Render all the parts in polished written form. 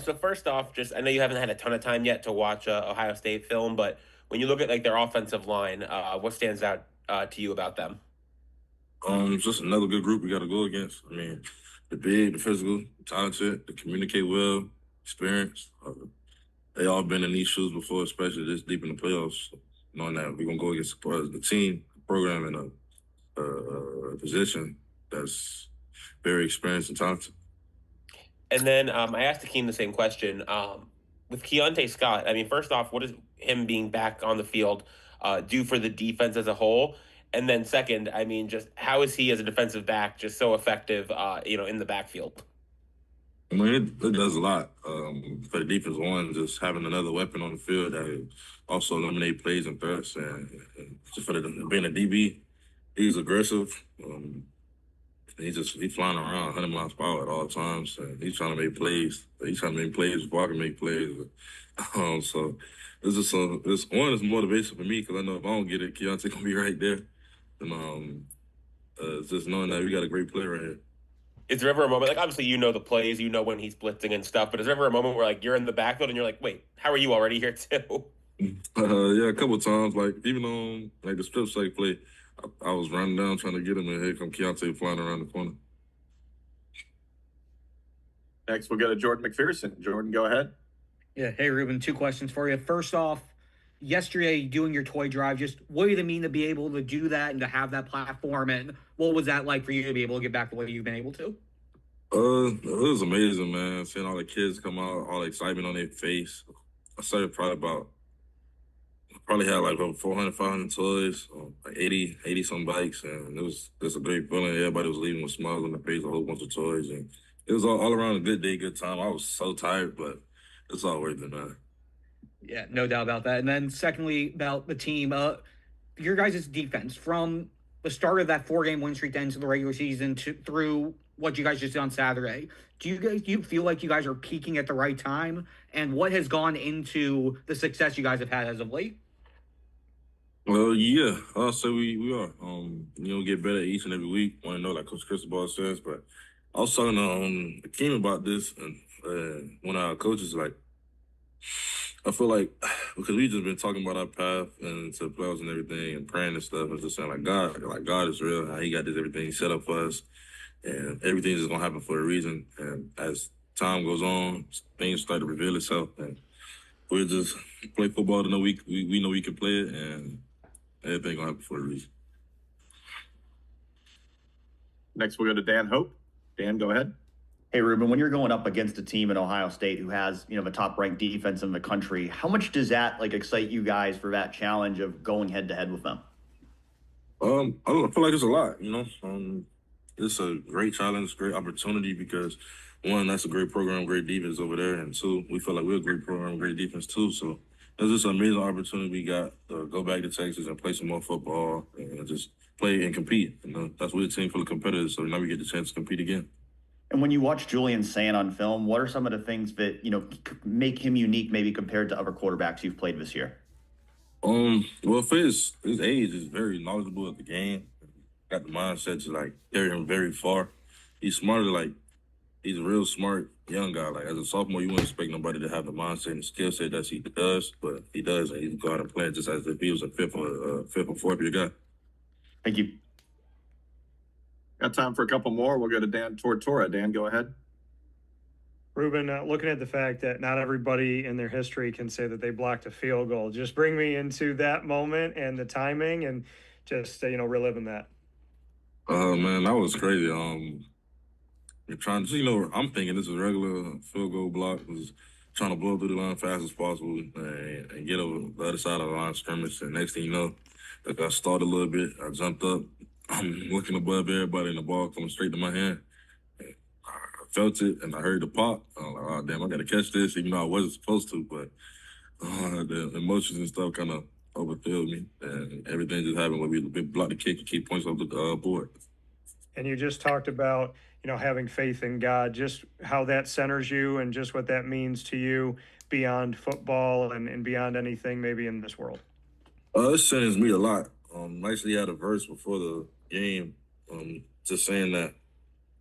So first off, just I know you haven't had a ton of time yet to watch Ohio State film, but when you look at like their offensive line, what stands out to you about them? It's just another good group we got to go against. I mean, the big, the physical, talented, the communicate well, experienced. They all been in these shoes before, especially this deep in the playoffs. So knowing that we're gonna go against the team, the program, and a position that's very experienced and talented. And then I asked Akeem the same question. With Keionte Scott, I mean, first off, what does him being back on the field do for the defense as a whole? And then second, I mean, just how is he as a defensive back just so effective, in the backfield? I mean, it does a lot for the defense. One, just having another weapon on the field that also eliminate plays and threats, and just for being a DB, he's aggressive. He's flying around 100 miles per hour at all times, and he's trying to make plays. He's trying to make plays before I can make plays. So it's just this one is motivation for me because I know if I don't get it, Keionte gonna be right there. And it's just knowing that we got a great player right here. Is there ever a moment like obviously you know the plays, you know when he's blitzing and stuff, but is there ever a moment where like you're in the backfield and you're like, wait, how are you already here too? Yeah, a couple of times, like even on like the strip sack play, I was running down trying to get him, and here come Keionte flying around the corner. Next, we'll go to Jordan McPherson. Jordan, go ahead. Yeah. Hey, Ruben, two questions for you. First off, yesterday doing your toy drive, just what did it mean to be able to do that and to have that platform? And what was that like for you to be able to get back the way you've been able to? It was amazing, man. Seeing all the kids come out, all the excitement on their face. I started probably had like over 400, 500 toys, like 80 some bikes, and it was just a great feeling. Everybody was leaving with smiles on their face, a whole bunch of toys, and it was all around a good day, good time. I was so tired, but it's all worth it, man. Yeah, no doubt about that. And then secondly, about the team, your guys' defense from the start of that 4 game win streak to end to the regular season to through what you guys just did on Saturday. Do you feel like you guys are peaking at the right time? And what has gone into the success you guys have had as of late? Well, yeah, I'll say we are. Get better each and every week. Want to know, like Coach Cristobal says, but I was talking to Akheem about this, and one of our coaches, like, I feel like because we just been talking about our path and to playoffs and everything and praying and stuff, and just saying like God is real. How He got this everything set up for us, and everything's just gonna happen for a reason. And as time goes on, things start to reveal itself, and we just play football to know we know we can play it, and everything gonna happen for a reason. Next, we'll go to Dan Hope. Dan, go ahead. Hey, Ruben, when you're going up against a team in Ohio State who has, the top ranked defense in the country, how much does that excite you guys for that challenge of going head to head with them? I feel like it's a lot, it's a great challenge, great opportunity because one, that's a great program, great defense over there, and two, we feel like we're a great program, great defense too. So it's just an amazing opportunity we got to go back to Texas and play some more football and just play and compete. That's what the team full of competitors. So now we get the chance to compete again. And when you watch Julian Sand on film, what are some of the things that, make him unique maybe compared to other quarterbacks you've played this year? Well, for his age, he's very knowledgeable of the game. Got the mindset to like carry him very far. He's smarter, like he's a real smart young guy. Like as a sophomore, you wouldn't expect nobody to have the mindset and skill set that he does, but he does, and he can go out and play just as if he was a fifth or fourth year guy. Thank you. Got time for a couple more. We'll go to Dan Tortora. Dan, go ahead. Ruben, looking at the fact that not everybody in their history can say that they blocked a field goal, just bring me into that moment and the timing and just, reliving that. Man, that was crazy. You're trying to, I'm thinking this is a regular field goal block, was trying to blow through the line fast as possible and get over the other side of the line of scrimmage. And next thing you know, I got started a little bit. I jumped up. I'm looking above everybody, and the ball coming straight to my hand. And I felt it, and I heard the pop. I'm like, oh, damn, I got to catch this, even though I wasn't supposed to. But the emotions and stuff kind of overfilled me, and everything just happened where we blocked the kick and keep points off the board. And you just talked about, having faith in God, just how that centers you and just what that means to you beyond football and beyond anything maybe in this world. It centers me a lot. I actually had a verse before the game just saying that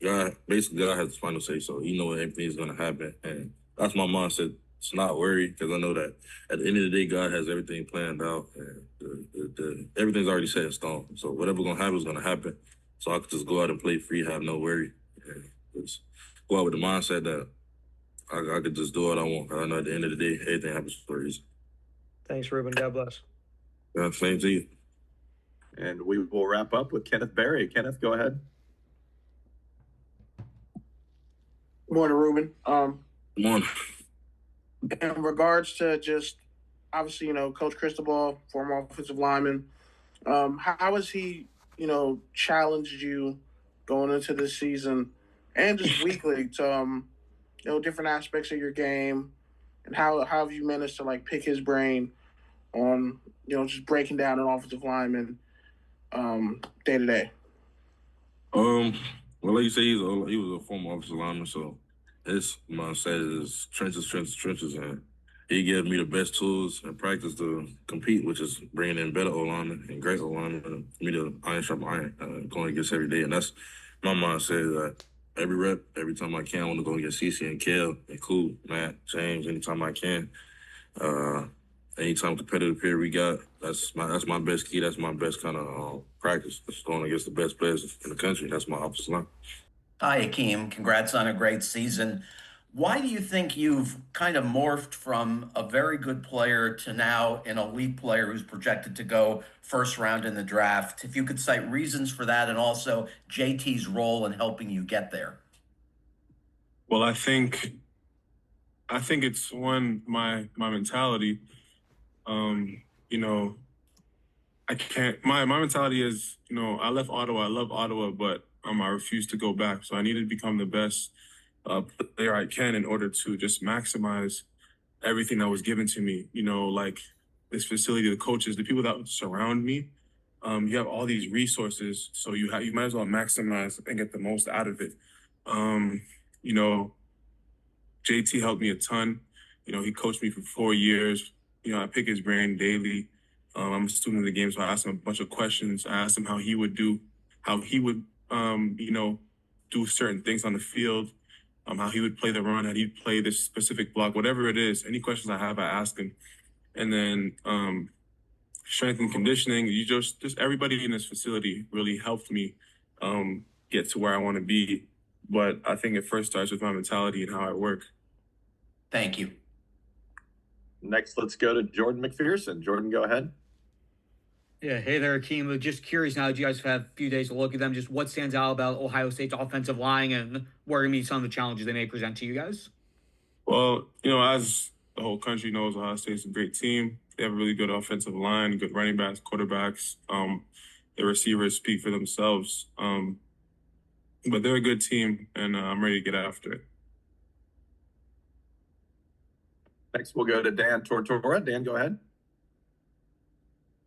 God has the final say, so you know everything's going to happen. And that's my mindset. It's not worry because I know that at the end of the day, God has everything planned out, and everything's already set in stone. So whatever's gonna happen is gonna happen. So I could just go out and play free, have no worry, and just go out with the mindset that I could just do what I want. I know at the end of the day, everything happens for a reason. Thanks, Ruben. God bless. Yeah, same to you. And we will wrap up with Kenneth Berry. Kenneth, go ahead. Morning, Ruben. Come on. In regards to just obviously, Coach Cristobal, former offensive lineman, how has he, challenged you going into this season and just weekly to, different aspects of your game, and how have you managed to like pick his brain on, just breaking down an offensive lineman day to day? Well, like you say, he was a former offensive lineman, so his mindset is trenches, and he gave me the best tools and practice to compete, which is bringing in better O-linemen and great O-linemen for me to iron sharp iron, going against every day. And that's my mindset, that every rep, every time I can, I want to go against CC and Kel and Cool, Matt, James, anytime I can. Anytime competitive period we got, that's my best key. That's my best kind of practice. Just going against the best players in the country. That's my offensive line. Hi, Akheem. Congrats on a great season. Why do you think you've kind of morphed from a very good player to now an elite player who's projected to go first round in the draft? If you could cite reasons for that, and also JT's role in helping you get there. Well, I think it's my mentality. I can't. My mentality is, I left Ottawa. I love Ottawa, but I refuse to go back. So I need to become the best player I can in order to just maximize everything that was given to me. Like this facility, the coaches, the people that surround me. You have all these resources, so you might as well maximize and get the most out of it. JT helped me a ton. He coached me for 4 years. I pick his brain daily. I'm a student of the game, so I asked him a bunch of questions. I asked him how he would do certain things on the field, how he would play the run, how he'd play this specific block, whatever it is. Any questions I have, I ask him. And then strength and conditioning, just everybody in this facility really helped me get to where I want to be. But I think it first starts with my mentality and how I work. Thank you. Next, let's go to Jordan McPherson. Jordan, go ahead. Yeah, hey there, Akheem. Just curious now that you guys have had a few days to look at them, just what stands out about Ohio State's offensive line and what are going to be some of the challenges they may present to you guys? Well, as the whole country knows, Ohio State's a great team. They have a really good offensive line, good running backs, quarterbacks. The receivers speak for themselves. But they're a good team, and I'm ready to get after it. Next, we'll go to Dan Tortora. Dan, go ahead.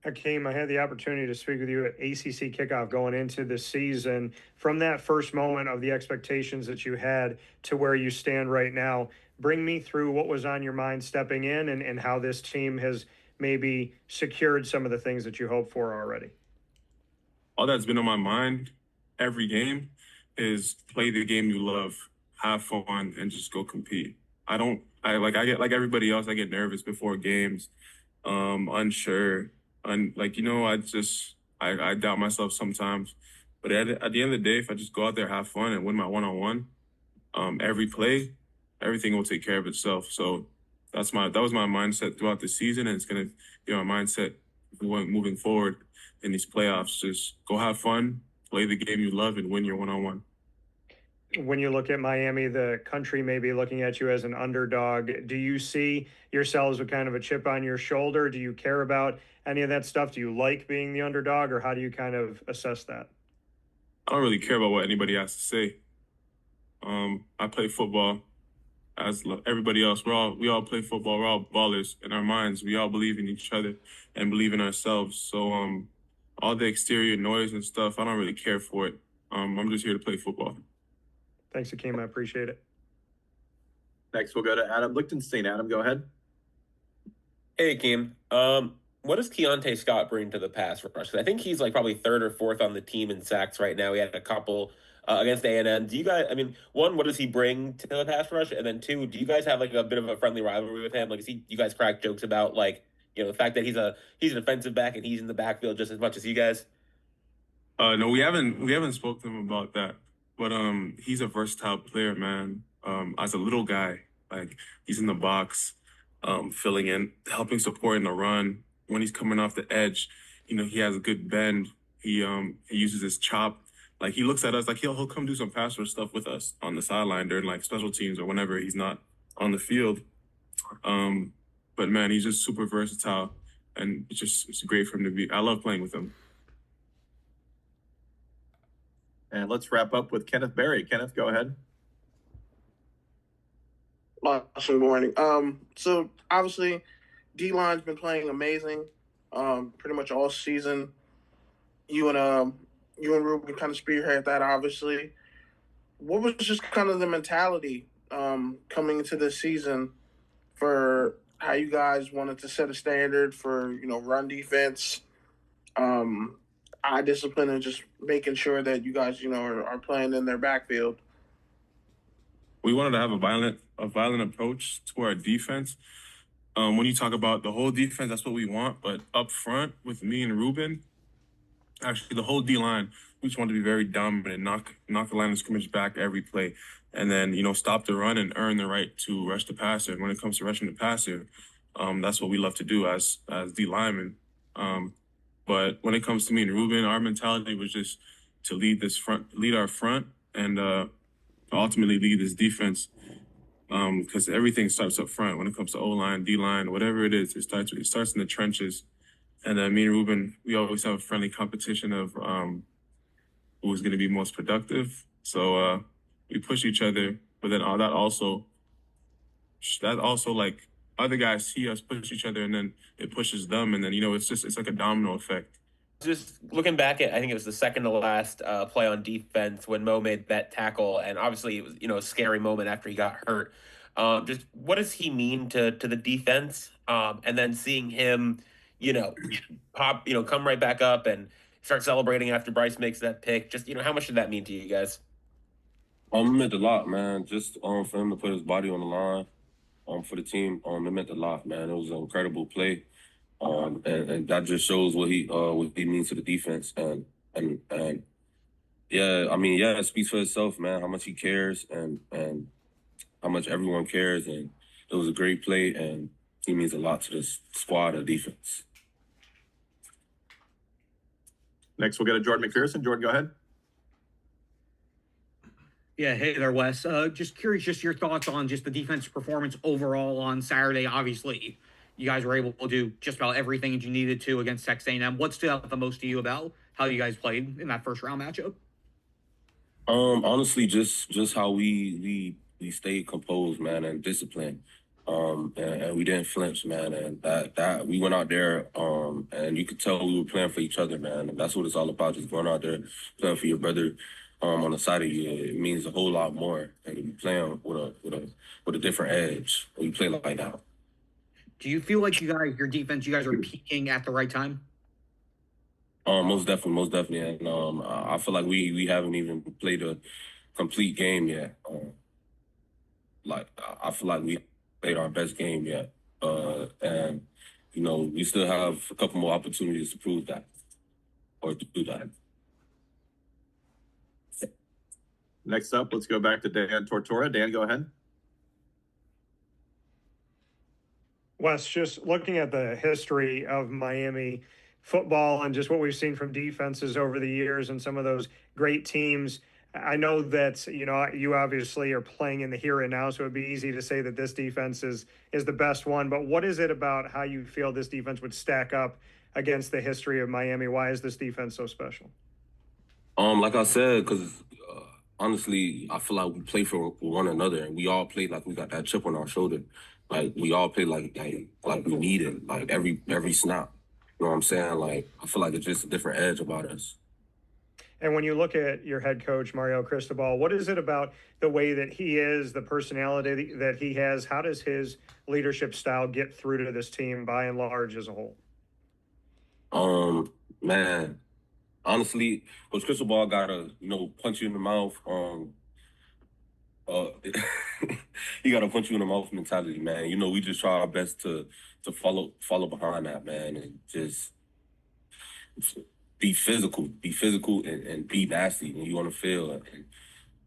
Akheem, I had the opportunity to speak with you at ACC kickoff going into the season. From that first moment of the expectations that you had to where you stand right now, bring me through what was on your mind stepping in and how this team has maybe secured some of the things that you hoped for already. All that's been on my mind every game is play the game you love, have fun, and just go compete. I get like everybody else, I get nervous before games, unsure. And I doubt myself sometimes, but at the end of the day, if I just go out there, have fun, and win my one-on-one, every play, everything will take care of itself. So that was my mindset throughout the season, and it's gonna be my mindset moving forward in these playoffs. Just go have fun, play the game you love, and win your one-on-one. When you look at Miami, the country may be looking at you as an underdog. Do you see yourselves with kind of a chip on your shoulder? Do you care about any of that stuff? Do you like being the underdog, or how do you kind of assess that? I don't really care about what anybody has to say. I play football as everybody else. We all play football. We're all ballers in our minds. We all believe in each other and believe in ourselves. So all the exterior noise and stuff, I don't really care for it. I'm just here to play football. Thanks, Akheem. I appreciate it. Next, we'll go to Adam Lichtenstein. Adam, go ahead. Hey, Akheem. What does Keionte Scott bring to the pass rush? I think he's like probably third or fourth on the team in sacks right now. He had a couple against A&M. Do you guys? I mean, one, what does he bring to the pass rush, and then two, do you guys have like a bit of a friendly rivalry with him? Like, you guys crack jokes about like the fact that he's an offensive back and he's in the backfield just as much as you guys? No, we haven't spoken to him about that. But he's a versatile player, man. As a little guy, like he's in the box, filling in, helping support in the run. When he's coming off the edge, he has a good bend. He uses his chop. Like he looks at us like he'll come do some pass rush stuff with us on the sideline during like special teams or whenever he's not on the field. But man, he's just super versatile, and it's great for him to be. I love playing with him. And let's wrap up with Kenneth Berry. Kenneth, go ahead. Good morning. So obviously, D-line's been playing amazing, pretty much all season. You and Rueben kind of spearhead that, obviously. What was just kind of the mentality coming into this season for how you guys wanted to set a standard for run defense, eye discipline, and just making sure that you guys are playing in their backfield? We wanted to have a violent approach to our defense. When you talk about the whole defense, that's what we want. But up front with me and Rueben, actually the whole D line, we just want to be very dominant, knock the line of scrimmage back every play, and then stop the run and earn the right to rush the passer. And when it comes to rushing the passer, that's what we love to do as D linemen. But when it comes to me and Rueben, our mentality was just to lead our front, and ultimately lead this defense. Because everything starts up front. When it comes to O-line, D-line, whatever it is, it starts in the trenches. And me and Rueben, we always have a friendly competition of who's going to be most productive. So we push each other, but then that also like other guys see us push each other, and then it pushes them, and then it's like a domino effect. Just looking back at, I think it was the second to last play on defense when Mo made that tackle, and obviously it was a scary moment after he got hurt. Just what does he mean to the defense? And then seeing him, pop, come right back up and start celebrating after Bryce makes that pick. Just how much did that mean to you guys? It meant a lot, man. Just for him to put his body on the line, for the team, it meant a lot, man. It was an incredible play. And that just shows what he means to the defense, and yeah, I mean, yeah, it speaks for itself, man. How much he cares, and how much everyone cares, and it was a great play, and he means a lot to this squad of defense. Next, we'll go to Jordan McPherson. Jordan, go ahead. Yeah, hey there, Wes. Just curious, just your thoughts on just the defense performance overall on Saturday. Obviously, you guys were able to do just about everything that you needed to against Texas A&M. What stood out the most to you about how you guys played in that first round matchup? Honestly, just how we stayed composed, man, and disciplined. And we didn't flinch, man, and that we went out there, and you could tell we were playing for each other, man. And that's what it's all about, just going out there, playing for your brother on the side of you. It means a whole lot more, and you playing with a different edge when you play like that. Do you feel like your defense, you guys are peaking at the right time? Most definitely, and I feel like we haven't even played a complete game yet. I feel like we played our best game yet, and we still have a couple more opportunities to prove that or to do that. Next up, let's go back to Dan Tortora. Dan, go ahead. Wes, just looking at the history of Miami football and just what we've seen from defenses over the years and some of those great teams, I know that, you obviously are playing in the here and now, so it'd be easy to say that this defense is the best one. But what is it about how you feel this defense would stack up against the history of Miami? Why is this defense so special? Like I said, because honestly, I feel like we play for one another, and we all play like we got that chip on our shoulder. Like we all play like we need it, like every snap. You know what I'm saying? Like I feel like it's just a different edge about us. And when you look at your head coach, Mario Cristobal, what is it about the way that he is, the personality that he has? How does his leadership style get through to this team by and large as a whole? Man, honestly, Coach Cristobal gotta, punch you in the mouth. Uh, he gotta punch you in the mouth mentality, man. We just try our best to follow behind that, man, and just be physical, and be nasty when you on the field. And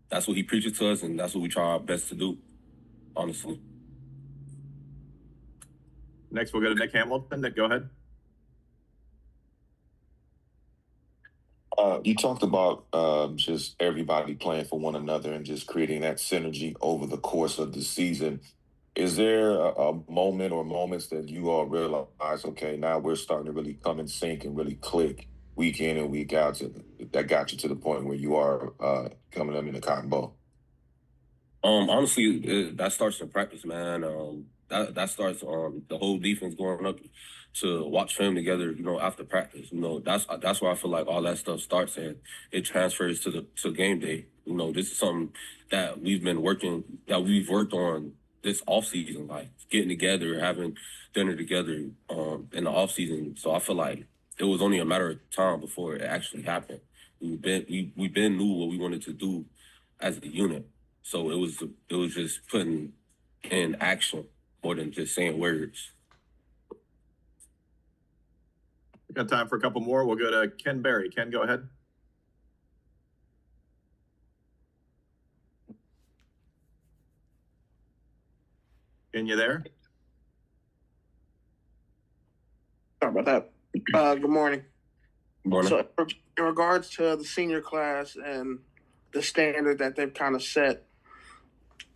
that's what he preaches to us, and that's what we try our best to do, honestly. Next, we'll go to Nick Hamilton. Nick, go ahead. You talked about just everybody playing for one another and just creating that synergy over the course of the season. Is there a moment or moments that you all realize, okay, now we're starting to really come in sync and really click week in and week out that got you to the point where you are coming up in the Cotton Bowl? Honestly, that starts in practice, man. That starts the whole defense going up to watch film together. After practice, that's where I feel like all that stuff starts, and it transfers to game day. This is something that we've worked on this off season, like getting together, having dinner together in the off season. So I feel like it was only a matter of time before it actually happened. We've been knew what we wanted to do as a unit. So it was just putting in action more than just saying words. We got time for a couple more. We'll go to Ken Berry. Ken, go ahead. Ken, you there? Sorry about that. Good morning. Morning. So, in regards to the senior class and the standard that they've kind of set,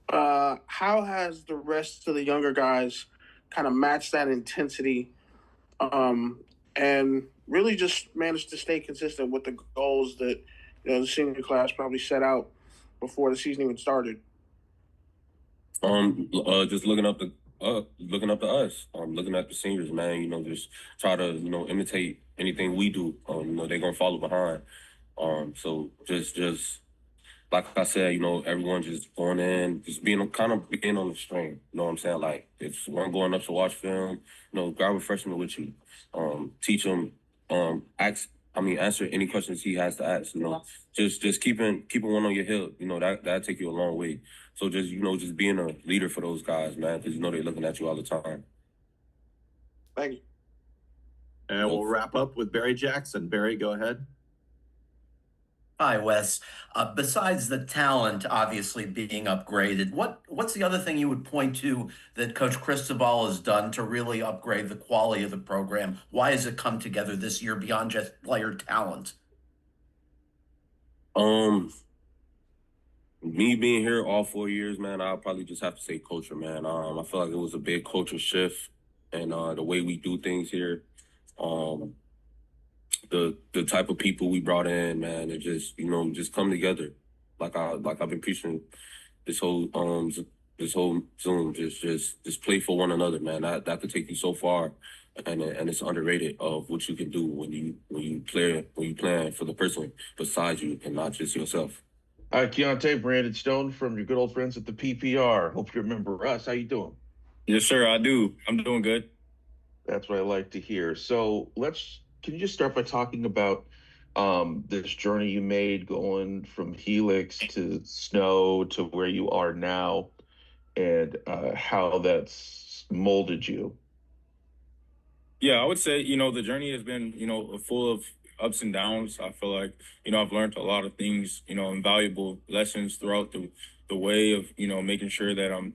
how has the rest of the younger guys kind of matched that intensity and really just managed to stay consistent with the goals that the senior class probably set out before the season even started? Just looking up to us, looking at the seniors, man. Just try to imitate anything we do. They're gonna follow behind. So just like I said, everyone just going in, just being on the string. You know what I'm saying? Like, if one going up to watch film, grab a freshman with you, teach him, answer any questions he has to ask. Just keeping one on your hip. That take you a long way. So just being a leader for those guys, man, because they're looking at you all the time. Thank you. And we'll wrap up with Barry Jackson. Barry, go ahead. Hi, Wes. Besides the talent obviously being upgraded, what's the other thing you would point to that Coach Cristobal has done to really upgrade the quality of the program? Why has it come together this year beyond just player talent? Me being here all 4 years, man, I'll probably just have to say culture, man. I feel like it was a big culture shift and the way we do things here. The type of people we brought in, man, it just just come together. Like I've been preaching this whole Zoom, just play for one another, man. That could take you so far, and it's underrated of what you can do when you plan for the person beside you and not just yourself. Hi, Keionte, Brandon Stone from your good old friends at the PPR. Hope you remember us. How you doing? Yes, sir, I do. I'm doing good. That's what I like to hear. So can you just start by talking about this journey you made going from Helix to Snow to where you are now, and how that's molded you? Yeah, I would say, the journey has been, full of ups and downs. I feel like, I've learned a lot of things, invaluable lessons throughout the way of, making sure that I'm,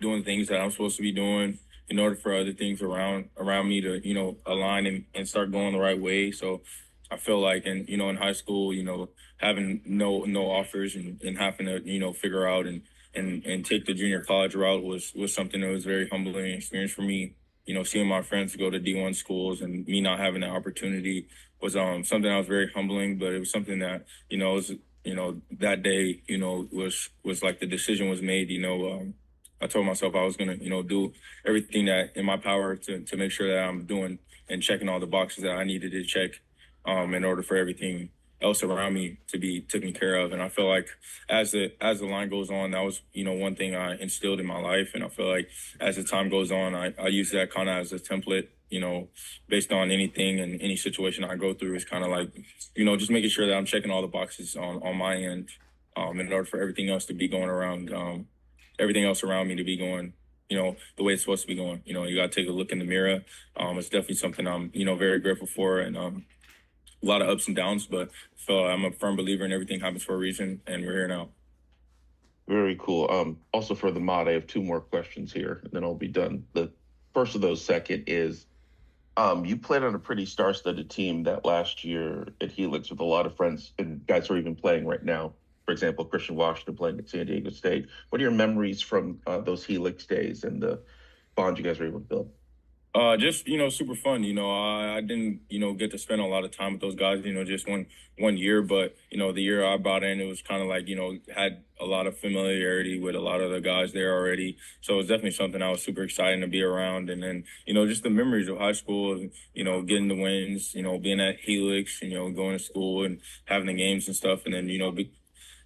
doing things that I'm supposed to be doing in order for other things around me to, align and start going the right way. So I feel like in high school, having no offers and having to, figure out and take the junior college route was something that was very humbling experience for me. Seeing my friends go to D1 schools and me not having the opportunity was something that was very humbling, but it was something that, was, that day, was like the decision was made. I told myself I was going to, do everything that in my power to make sure that I'm doing and checking all the boxes that I needed to check in order for everything else around me to be taken care of. And I feel like as the line goes on, that was, one thing I instilled in my life. And I feel like as the time goes on, I use that kind of as a template based on anything and any situation I go through, is kind of like, just making sure that I'm checking all the boxes on my end, in order for everything else to be going around, everything else around me to be going, the way it's supposed to be going. You got to take a look in the mirror. It's definitely something I'm, very grateful for, and a lot of ups and downs, but so I'm a firm believer in everything happens for a reason, and we're here now. Very cool. Also for the mod, I have two more questions here, and then I'll be done. The first of those, second, is you played on a pretty star-studded team that last year at Helix with a lot of friends and guys who are even playing right now. For example, Christian Washington playing at San Diego State. What are your memories from those Helix days and the bond you guys were able to build? Just super fun. I didn't get to spend a lot of time with those guys. Just one year, but the year I brought in, it was kind of like had a lot of familiarity with a lot of the guys there already. So it was definitely something I was super excited to be around. And then just the memories of high school, and getting the wins, being at Helix, going to school and having the games and stuff, and then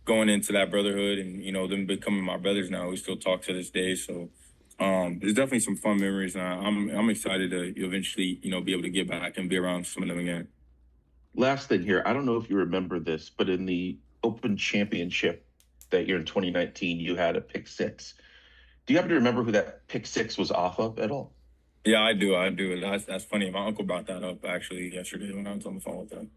going into that brotherhood, and them becoming my brothers now. We still talk to this day. So. There's definitely some fun memories, and I'm excited to eventually, be able to get back and be around some of them again. Last thing here, I don't know if you remember this, but in the Open Championship that year in 2019, you had a pick six. Do you happen to remember who that pick six was off of at all? Yeah, I do. That's funny. My uncle brought that up actually yesterday when I was on the phone with him.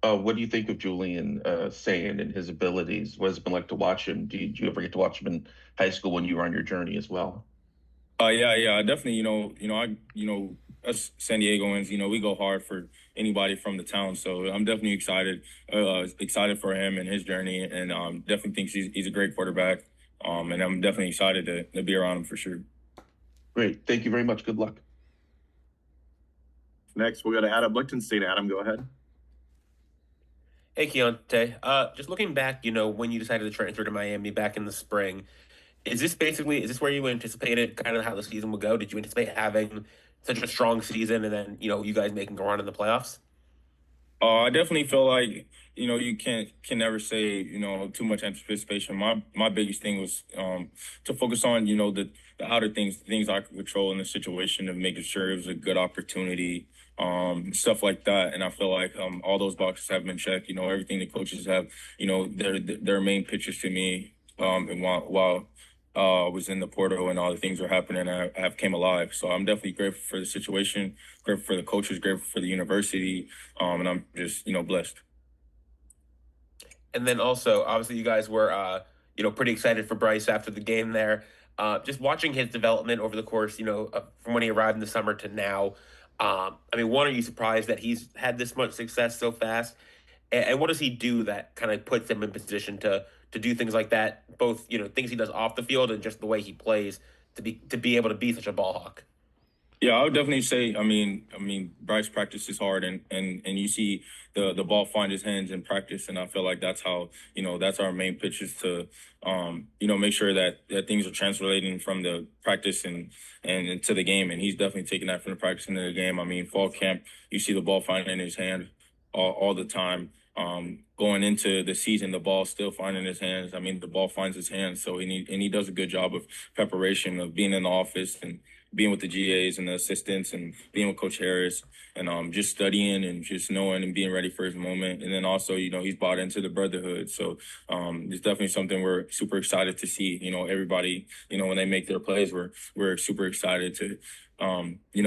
What do you think of Julian Sand and his abilities? What has it been like to watch him? Did you ever get to watch him in high school when you were on your journey as well? Yeah, definitely. Us San Diegoans, we go hard for anybody from the town. So I'm definitely excited for him and his journey, and definitely thinks he's a great quarterback. And I'm definitely excited to be around him for sure. Great. Thank you very much. Good luck. Next, we'll go to Adam Lichtenstein. Adam, go ahead. Hey, Keionte. Just looking back, when you decided to transfer to Miami back in the spring, is this where you anticipated kind of how the season would go? Did you anticipate having such a strong season and then, you guys making a run in the playoffs? I definitely feel like, you can never say, too much anticipation. My biggest thing was to focus on, the outer things I could control in the situation of making sure it was a good opportunity, stuff like that. And I feel like all those boxes have been checked. Everything the coaches have, their main pitches to me, and while was in the portal and all the things were happening, I have came alive. So I'm definitely grateful for the situation, grateful for the coaches, grateful for the university, and I'm just blessed. And then also, obviously, you guys were, pretty excited for Bryce after the game there. Just watching his development over the course, from when he arrived in the summer to now. One, are you surprised that he's had this much success so fast? And what does he do that kind of puts him in position to do things like that? Both, things he does off the field and just the way he plays to be able to be such a ball hawk. Yeah, I would definitely say, Bryce practices hard, and you see the ball find his hands in practice, and I feel like that's how, that's our main pitch is to, make sure that things are translating from the practice and to the game, and he's definitely taking that from the practice into the game. Fall camp, you see the ball finding his hand all the time. Going into the season, the ball still finding his hands. The ball finds his hands, so he does a good job of preparation, of being in the office and being with the GAs and the assistants and being with Coach Harris, and just studying and just knowing and being ready for his moment. And then also, he's bought into the brotherhood. So it's definitely something we're super excited to see. Everybody, when they make their plays, we're super excited to,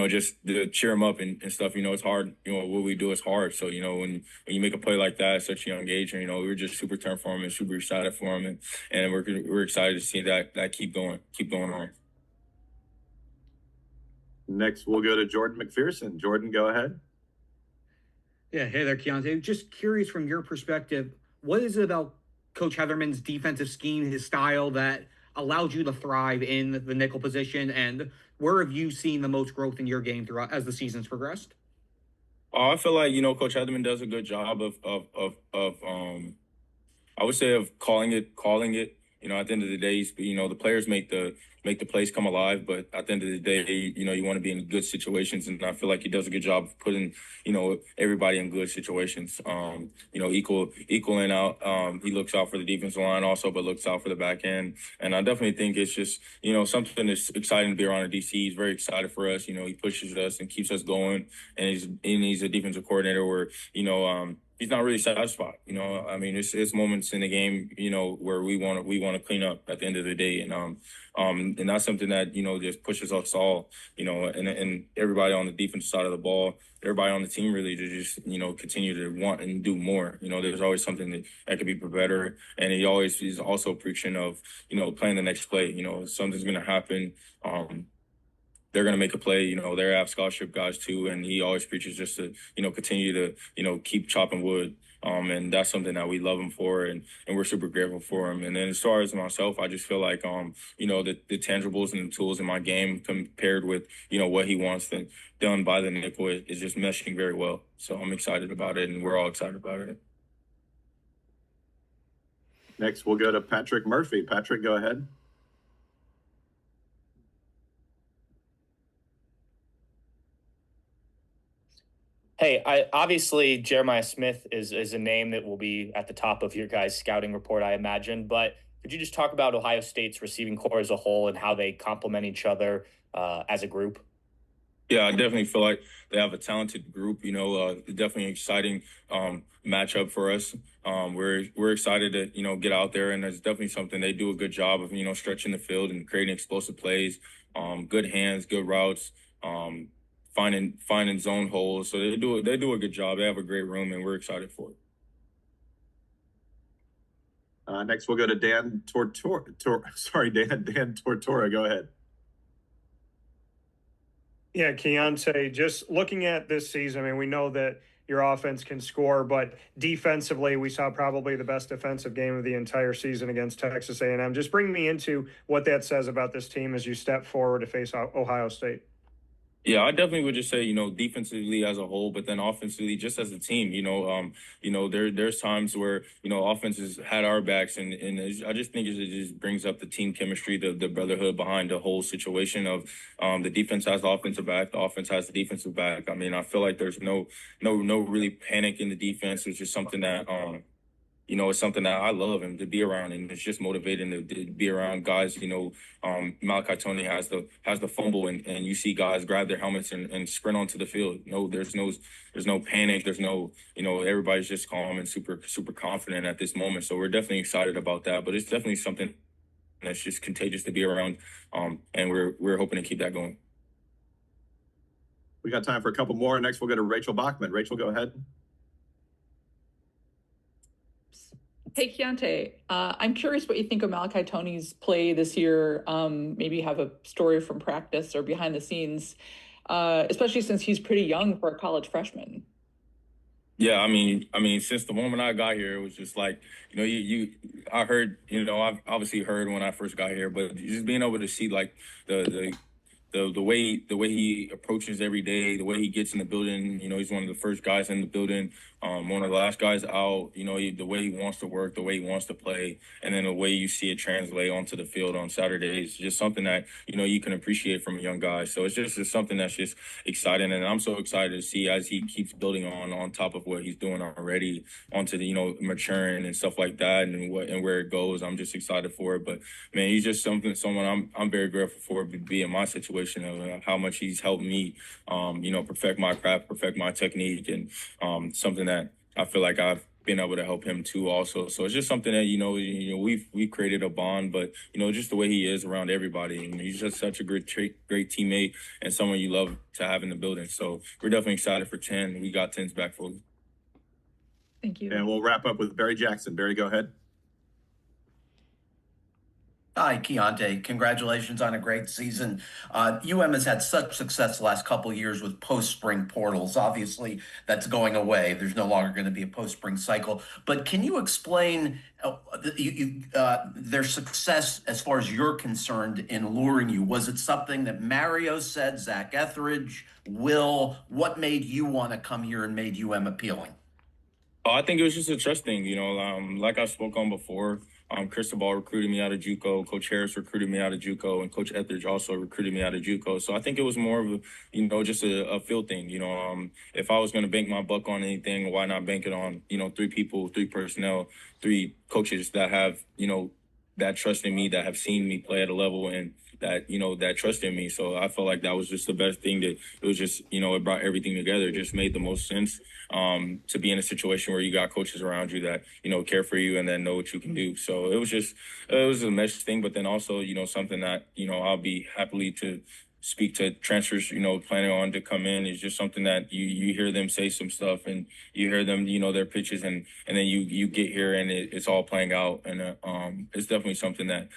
just to cheer them up and stuff. It's hard. What we do is hard. So, when you make a play like that at such a young age, we're just super turned for him and super excited for him. And we're excited to see that keep going on. Next, we'll go to Jordan McPherson. Jordan, go ahead. Yeah, hey there, Keionte. Just curious from your perspective, what is it about Coach Heatherman's defensive scheme, his style, that allowed you to thrive in the nickel position, and where have you seen the most growth in your game throughout as the season's progressed? I feel like Coach Heatherman does a good job of I would say of calling it at the end of the day, the players make the plays come alive. But at the end of the day, you want to be in good situations, and I feel like he does a good job of putting, everybody in good situations. Equaling out. He looks out for the defensive line also, but looks out for the back end. And I definitely think it's just, something that's exciting to be around a DC. He's very excited for us. He pushes us and keeps us going. And he's a defensive coordinator where, he's not really satisfied. It's moments in the game, where we want to clean up at the end of the day. And that's something that, just pushes us all, and everybody on the defensive side of the ball, everybody on the team really to just, continue to want and do more. There's always something that could be better. And he always is also preaching of, playing the next play. Something's going to happen. They're going to make a play. They have scholarship guys too. And he always preaches just to, continue to, keep chopping wood. And that's something that we love him for, and we're super grateful for him. And then as far as myself, I just feel like, the tangibles and the tools in my game compared with, what he wants done by the nickel is just meshing very well. So I'm excited about it, and we're all excited about it. Next, we'll go to Patrick Murphy. Patrick, go ahead. Hey, obviously Jeremiah Smith is a name that will be at the top of your guys' scouting report, I imagine. But could you just talk about Ohio State's receiving core as a whole and how they complement each other as a group? Yeah, I definitely feel like they have a talented group. Definitely an exciting matchup for us. We're excited to get out there, and there's definitely something they do a good job of stretching the field and creating explosive plays. Good hands, good routes. Finding zone holes. So they do a good job. They have a great room, and we're excited for it. Next, we'll go to Dan Tortora. Dan Tortora. Go ahead. Yeah, Keionte, just looking at this season, we know that your offense can score, but defensively, we saw probably the best defensive game of the entire season against Texas A&M. Just bring me into what that says about this team as you step forward to face Ohio State. Yeah, I definitely would just say, defensively as a whole, but then offensively, just as a team, there's times where, offenses had our backs, and I just think it just brings up the team chemistry, the brotherhood behind the whole situation of the defense has the offensive back, the offense has the defensive back. I feel like there's no really panic in the defense. It's just something that, it's something that I love and to be around, and it's just motivating to be around guys. Malachi Tony has the fumble, and you see guys grab their helmets and sprint onto the field. There's no panic. There's no, everybody's just calm and super confident at this moment. So we're definitely excited about that. But it's definitely something that's just contagious to be around, and we're hoping to keep that going. We got time for a couple more. Next, we'll go to Rachel Bachman. Rachel, go ahead. Hey, Keionte, I'm curious what you think of Malachi Tony's play this year. Maybe have a story from practice or behind the scenes, especially since he's pretty young for a college freshman. Yeah, since the moment I got here, it was just like, I heard, I've obviously heard when I first got here, but just being able to see like the way he approaches every day, the way he gets in the building, he's one of the first guys in the building, one of the last guys out, the way he wants to work, the way he wants to play, and then the way you see it translate onto the field on Saturdays, is just something that, you can appreciate from a young guy. So it's just something that's just exciting. And I'm so excited to see as he keeps building on top of what he's doing already onto the, maturing and stuff like that, and where it goes. I'm just excited for it. But man, he's just someone I'm very grateful for being in my situation, of how much he's helped me, perfect my craft, perfect my technique, and something that I feel like I've been able to help him too also. So it's just something that, we've created a bond, but, just the way he is around everybody. And he's just such a great teammate and someone you love to have in the building. So we're definitely excited for 10. We got 10's back fully. Thank you. And we'll wrap up with Barry Jackson. Barry, go ahead. Hi, Keionte. Congratulations on a great season. has had such success the last couple of years with post-spring portals. Obviously, that's going away. There's no longer going to be a post-spring cycle. But can you explain their success as far as you're concerned in luring you? Was it something that Mario said, Zach Etheridge, Will? What made you want to come here and made appealing? I think it was just a trust thing, like I spoke on before. Cristobal recruited me out of JUCO, Coach Harris recruited me out of JUCO, and Coach Etheridge also recruited me out of JUCO. So I think it was more of a, just a feel thing. If I was going to bank my buck on anything, why not bank it on, three people, three personnel, three coaches that have, that trust in me, that have seen me play at a level and that, that trust in me. So I felt like that was just the best thing. That it was just, it brought everything together. It just made the most sense to be in a situation where you got coaches around you that, care for you and then know what you can do. So it was a mesh thing, but then also, something that, I'll be happily to speak to transfers, planning on to come in. Is just something that you hear them say some stuff and you hear them, their pitches and then you get here and it's all playing out. And it's definitely something that,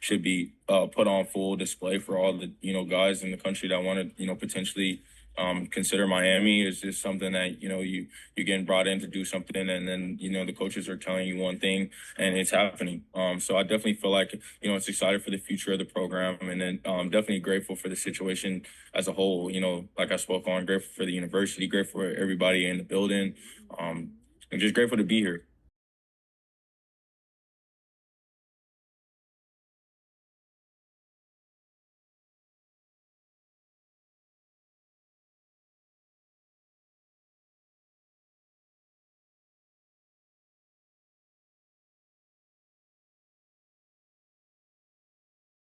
should be put on full display for all the, guys in the country that want to, potentially consider Miami. Is just something that, you're getting brought in to do something and then, the coaches are telling you one thing and it's happening. So I definitely feel like, it's excited for the future of the program and then definitely grateful for the situation as a whole, like I spoke on, grateful for the university, grateful for everybody in the building, and just grateful to be here.